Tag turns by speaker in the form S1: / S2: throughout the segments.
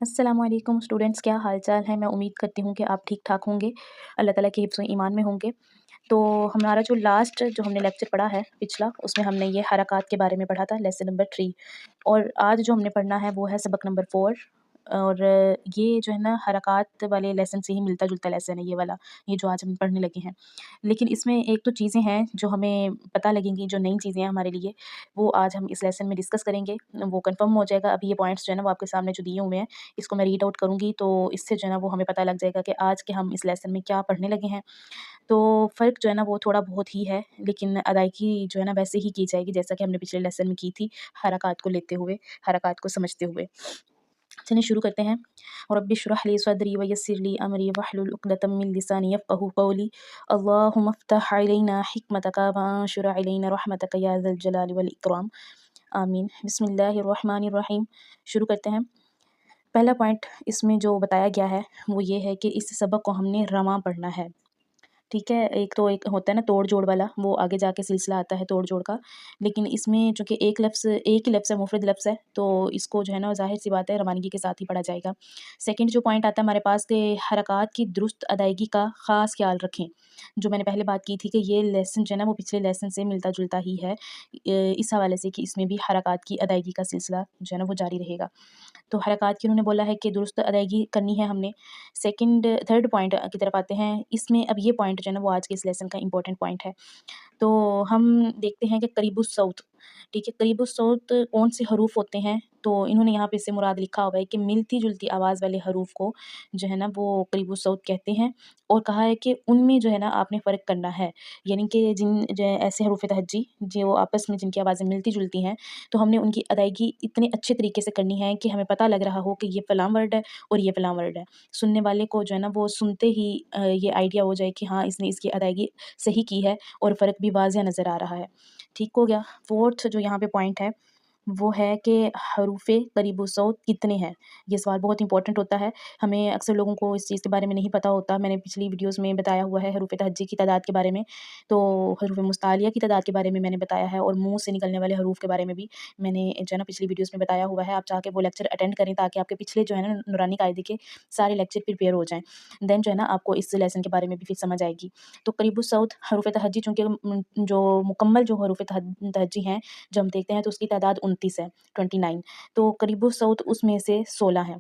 S1: अस्सलाम वालेकुम स्टूडेंट्स, क्या हाल चाल है। मैं उम्मीद करती हूँ कि आप ठीक ठाक होंगे, अल्लाह ताला के हिफ्ज़ व ईमान में होंगे। तो हमारा जो लास्ट जो हमने लेक्चर पढ़ा है पिछला, उसमें हमने ये हरकत के बारे में पढ़ा था, लेसन नंबर 3। और आज जो हमने पढ़ना है वो है सबक नंबर 4। और ये जो है ना हरकत वाले लेसन से ही मिलता जुलता लेसन है ये वाला, ये जो आज हम पढ़ने लगे हैं। लेकिन इसमें एक तो चीज़ें हैं जो हमें पता लगेंगी, जो नई चीज़ें हैं हमारे लिए, वो आज हम इस लेसन में डिस्कस करेंगे, वो कंफर्म हो जाएगा। अभी ये पॉइंट्स जो है ना वो आपके सामने जो दिए हुए हैं, इसको मैं रीड आउट करूँगी, तो इससे जो है ना वो हमें पता लग जाएगा कि आज के हम इस लेसन में क्या पढ़ने लगे हैं। तो फ़र्क जो है ना वो थोड़ा बहुत ही है, लेकिन अदायगी जो है ना वैसे ही की जाएगी जैसा कि हमने पिछले लेसन में की थी, हरकत को लेते हुए, हरकत को समझते हुए। चलिए शुरू करते हैं। रब्बि इश्रह ली सदरी व यस्सिर ली अमरी वहलुल उक़दतम मिन लिसानी यफ़क़हू क़ौली। अल्लाहुम्मा इफ़्तह अलैना हिकमतक वअंशुर अलैना रहमतक या ज़ल जलाली वल इकराम। आमीन। बिस्मिल्लाहिर रहमानिर रहीम। शुरू करते हैं। पहला पॉइंट इसमें जो बताया गया है वो ये है कि इस सबक को हमने रवां पढ़ना है। ठीक है, एक होता है ना तोड़-जोड़ वाला, वो आगे जाके सिलसिला आता है तोड़-जोड़ का। लेकिन इसमें चूँकि एक ही लफ्ज़ है, मुफ़रद लफ्ज़ है, तो इसको जो है ना ज़ाहिर-सी बात है रवानगी के साथ ही पढ़ा जाएगा। सेकंड जो पॉइंट आता है हमारे पास कि हरकत की दुरुस्त अदायगी का ख़ास ख़्याल रखें। जो मैंने पहले बात की थी कि ये लेसन जो है ना वो पिछले लेसन से मिलता-जुलता ही है। इस हवाले से कि इसमें भी हरकत की अदायगी का सिलसिला जो है ना वो जारी रहेगा। तो हरकत की उन्होंने बोला है कि दुरुस्त अदायगी करनी है हमने। थर्ड पॉइंट की तरफ आते हैं। इसमें अब ये पॉइंट जो है ना वो आज के इस लेसन का इम्पोर्टेंट पॉइंट है। तो हम देखते हैं कि करीबुस सौत, ठीक है, करीबुस सौत कौन से हरूफ होते हैं, तो इन्होंने यहाँ पे इससे मुराद लिखा हुआ है कि मिलती-जुलती आवाज़ वाले हरूफ को जो है ना वो करीबुस सौत कहते हैं। और कहा है कि उनमें जो है ना आपने फ़र्क करना है, यानी कि जिन जो ऐसे हरूफ तहज्जी जो आपस में जिनकी आवाज़ें मिलती-जुलती हैं, तो हमने उनकी अदायगी इतने अच्छे तरीके से करनी है कि हमें पता लग रहा हो कि ये फ़लाँ वर्ड है और ये फ़लाँ वर्ड है। सुनने वाले को जो है ना वो सुनते ही ये आइडिया हो जाए कि हाँ, इसने इसकी अदायगी सही की है और फ़र्क भी वाज़िह नज़र आ रहा है। ठीक हो गया। फोर्थ जो यहाँ पे पॉइंट है, वो है कि हरूफ़े करीबुस्सौत कितने हैं? ये सवाल बहुत इम्पोर्टेंट होता है। हमें अक्सर लोगों को इस चीज़ के बारे में नहीं पता होता। मैंने पिछली वीडियोज़ में बताया हुआ है हरूफ़ तहज्जी की तादाद के बारे में, तो हरूफ़ मुस्तालिया की तादाद के बारे में मैंने बताया है, और मुँह से निकलने वाले हरूफ़ के बारे में भी मैंने जो है ना पिछली वीडियोज़ में बताया हुआ है। आप चाह के वो लेक्चर अटेंड करें ताकि आपके पिछले जो है ना नूरानी कायदे के सारे लेक्चर प्रिपेयर हो जाएँ। देन जो है ना आपको इस लेसन के बारे में भी फिर समझ आएगी। तो करीबुस्सौत हरूफ़ तहज्जी चूँकि जो मुकम्मल जो हरूफ़ तहज्जी हैं, जो हम देखते हैं तो उसकी तादाद 29 है, 29। तो करीबुस्सौत उसमें से 16 हैं।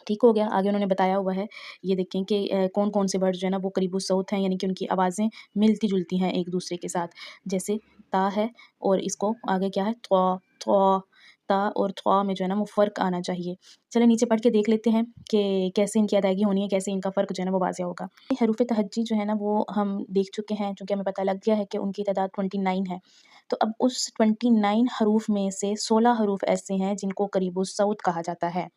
S1: ठीक हो गया। आगे उन्होंने बताया हुआ है, ये देखें कि कौन-कौन से वर्ड जो है ना वो करीबुस्सौत हैं, यानी कि उनकी आवाज़ें मिलती-जुलती हैं एक-दूसरे के साथ। जैसे ता है और इसको आगे क्या है त्वा, त्वा, ता और त्वा में जो है ना वो फ़र्क आना चाहिए। चलिए नीचे पढ़ के देख लेते हैं कि कैसे इनकी अदायगी होनी है, कैसे इनका फ़र्क जो है ना वो वाज़िह होगा। हरूफ़ तहज्जी जो है ना वो हम देख चुके हैं, चूँकि हमें पता लग गया है कि उनकी तादाद 29 है। तो अब उस 29 हरूफ़ में से 16 हरूफ़ ऐसे हैं जिनको करीबुस्सौत कहा जाता है।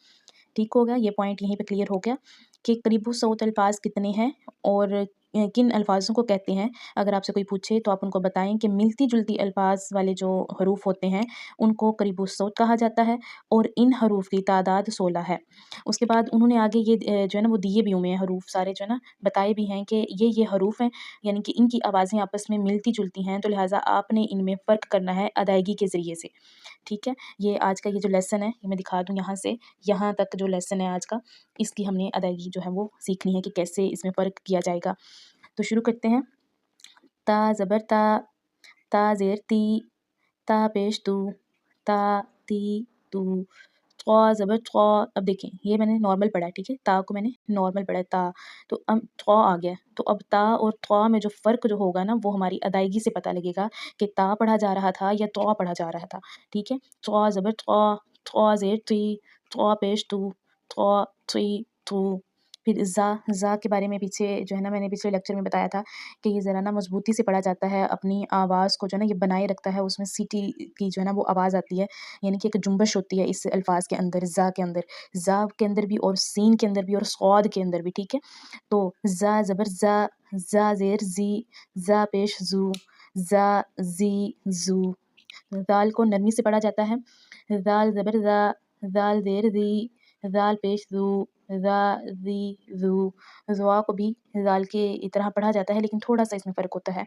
S1: ठीक हो गया, ये पॉइंट यहीं पे क्लियर हो गया कि करीबुस्सौत अल्फ़ाज़ कितने हैं और किन अल्फ़ाज़ों को कहते हैं। अगर आपसे कोई पूछे तो आप उनको बताएँ कि मिलती-जुलती अल्फ़ाज़ वाले जो हरूफ़ होते हैं, उनको करीबुस्सौत कहा जाता है और इन हरूफ़ की तादाद 16 है। उसके बाद उन्होंने आगे ये जो है ना वो दिए भी हुए हैं हरूफ़ सारे जो है ना, बताए भी हैं कि ये हरूफ़ हैं, यानी कि इनकी आवाज़ें आपस में मिलती-जुलती हैं, तो लिहाज़ा आपने इनमें फ़र्क करना है अदायगी के ज़रिए से। ठीक है? ये आज का ये जो लेसन है, ये मैं दिखा दूँ यहाँ से, यहाँ तक जो लेसन है आज का, इसकी हमने अदायगी जो है वो सीखनी है कि कैसे इसमें फ़र्क किया जाएगा। तो शुरू करते हैं। ता ज़बर ता, ता ज़ेर ती, ता पेश तू, ता ती तू, क़ा ज़बर क़ा। अब देखें ये मैंने नॉर्मल पढ़ा है, ठीक है? ता को मैंने नॉर्मल पढ़ा है ता, तो अब क़ा आ गया। तो अब ता और क़ा में जो फ़र्क जो होगा ना वो हमारी अदायगी से पता लगेगा कि ता पढ़ा जा रहा था या क़ा पढ़ा जा रहा था, ठीक है? क़ा ज़बर क़ा, क़ा ज़ेर ती, क़ा पेश तू, क़ा ती तू। फिर ज़ा के बारे में पीछे जो है ना मैंने पिछले लेक्चर में बताया था कि ये ज़रा ना मज़बूती से पढ़ा जाता है, अपनी आवाज़ को जो है ना ये बनाए रखता है, उसमें सीटी की जो है ना वो आवाज़ आती है, यानी कि एक जुम्बश होती है इस अल्फ़ाज़ के अंदर, ज़ा के अंदर भी और सीन के अंदर भी और स्वाद के अंदर भी, ठीक है? तो ज़ा ज़बर ज़ा ज़ेर ज़ी, ज़ा पेश ज़ू, ज़ा ज़ी ज़ू। दाल को नरमी से पढ़ा जाता है। दाल ज़बर ज़ा, दाल ज़ेर ज़ी, दाल पेश ज़ू, ज़ा ज़ी ज़ू। ज़वा को भी दाल की तरह पढ़ा जाता है, लेकिन थोड़ा-सा इसमें फ़र्क होता है।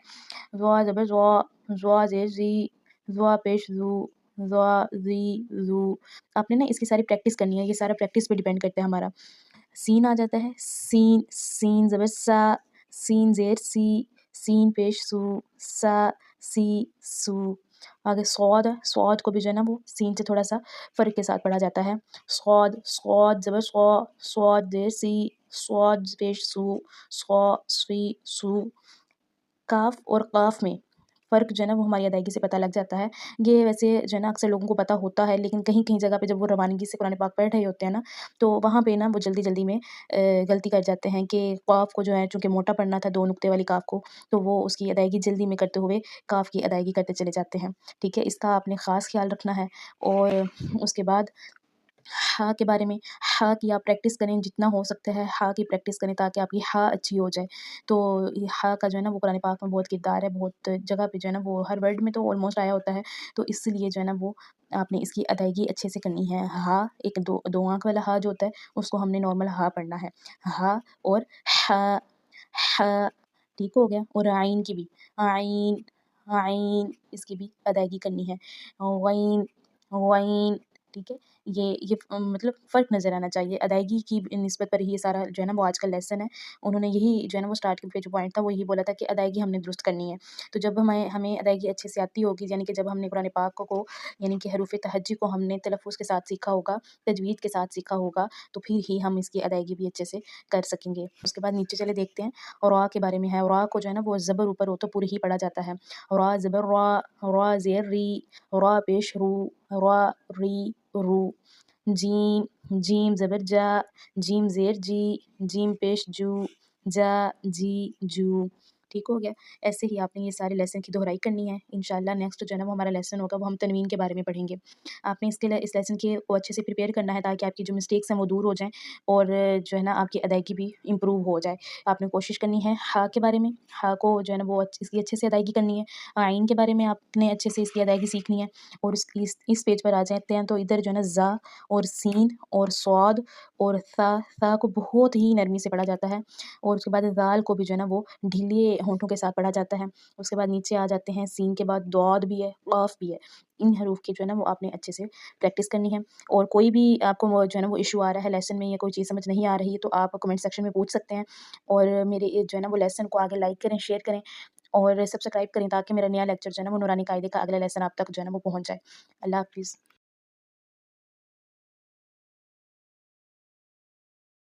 S1: ज़वा ज़बर ज़वा, ज़वा ज़ेर ज़ी, ज़वा पेश ज़ू, ज़ा, ज़ी, ज़ू। आपने ना इसकी सारी प्रैक्टिस करनी है, ये सारा प्रैक्टिस पे डिपेंड करता है हमारा। सीन आ जाता है, सीन, सीन ज़बर सा, सीन ज़ेर सी, सीन पेश सू, सा, सी, सू। आगे सौद है, सौद को भी जो है ना वो सीन से थोड़ा-सा फ़र्क के साथ पढ़ा जाता है। सौद, सौद ज़बर सौ, सौद ज़ेर सी, सौद पेश सू, सौ, सी, सू। काफ़ और क़ाफ़ में फ़र्क जो है ना वो हमारी अदायगी से पता लग जाता है। ये वैसे जो है ना अक्सर लोगों को पता होता है, लेकिन कहीं-कहीं जगह पे जब वो रवानगी से कुरान पाक पढ़ रहे होते हैं ना, तो वहाँ पे ना वो जल्दी-जल्दी में गलती कर जाते हैं कि क़ाफ़ को जो है चूँकि मोटा पढ़ना था 2 नुक्ते वाली काफ़ को, तो वो उसकी अदायगी जल्दी में करते हुए काफ़ की अदायगी करते चले जाते हैं। ठीक है? इसका आपने ख़ास ख़्याल रखना है और उसके बाद हा के बारे में, हा की आप प्रैक्टिस करें जितना हो सकता है हा की प्रैक्टिस करें ताकि आपकी हा अच्छी हो जाए। तो ये हा का जो है ना वो कुरान पाक में बहुत किरदार है, बहुत जगह पे जो है ना वो हर वर्ड में तो ऑलमोस्ट आया होता है। तो इसलिए जो है ना वो आपने इसकी अदायगी अच्छे से करनी है। हा एक दो आँख वाला हा जो होता है उसको हमने नॉर्मल हा पढ़ना है। हा और हा, हा ठीक हो गया? और आइन की भी आइन, आइन इसकी भी अदायगी करनी है। गइन, गइन ठीक है? मतलब फ़र्क नज़र आना चाहिए। अदायगी की निस्बत पर ही ये सारा जो है ना वो आज का लेसन है। उन्होंने यही जो है ना वो स्टार्ट पे जो पॉइंट था वो यही बोला था कि अदायगी हमने दुरुस्त करनी है। तो जब हमें हमें अदायगी अच्छे से आती होगी यानी कि जब हमने कुरान पाक को यानी कि हरूफ़ तहज्जी को हमने तलफ़्फ़ुज़ के साथ सीखा होगा, तजवीद के साथ सीखा होगा, तो फिर ही हम इसकी अदायगी भी अच्छे से कर सकेंगे। उसके बाद नीचे चले देखते हैं और रा के बारे में है। रा को जो है ना वो ज़बर ऊपर हो तो पूरी ही पढ़ा जाता है। रा ज़बर रा, रा ज़ेर री, रा पेश रू, रा री रू। जीम, जीम ज़बर जा, जीम ज़ेर जी, जीम पेश जू, जा, जी, जू। ठीक हो गया? ऐसे ही आपने ये सारे लेसन की दोहराई करनी है। इंशाअल्लाह नेक्स्ट जो है ना वो हमारा लेसन होगा वो हम तनवीन के बारे में पढ़ेंगे। आपने इसके लिए इस लेसन के को अच्छे से प्रिपेयर करना है ताकि आपकी जो मिस्टेक्स हैं वो दूर हो जाएँ और जो है ना आपकी अदायगी भी इम्प्रूव हो जाए। आपने कोशिश करनी है हा के बारे में, हा को जो है ना वो इसकी अच्छे से अदायगी करनी है। आइन के बारे में आपने अच्छे से इसकी अदायगी सीखनी है और इस पेज पर आ जाते हैं तो इधर जो है ना ज़ा और सीन और स्वाद और सा को बहुत ही नरमी से पढ़ा जाता है और उसके बाद ज़ाल को भी जो है ना वो ढीले होंठों के साथ पढ़ा जाता है। उसके बाद नीचे आ जाते हैं सीन के बाद दौद भी है, क़ाफ़ भी है। इन हरूफ की जो है ना वो आपने अच्छे से प्रैक्टिस करनी है और कोई भी आपको वो जो है ना वो इश्यू आ रहा है लेसन में या कोई चीज़ समझ नहीं आ रही है तो आप कमेंट सेक्शन में पूछ सकते हैं और मेरे ये जो है ना वो लेसन को आगे लाइक करें, शेयर करें और सब्सक्राइब करें ताकि मेरा नया लेक्चर जो है ना वो नूरानी कायदे का अगला लेसन आप तक जो है ना वो पहुँच जाए। अल्लाह हाफ़िज़।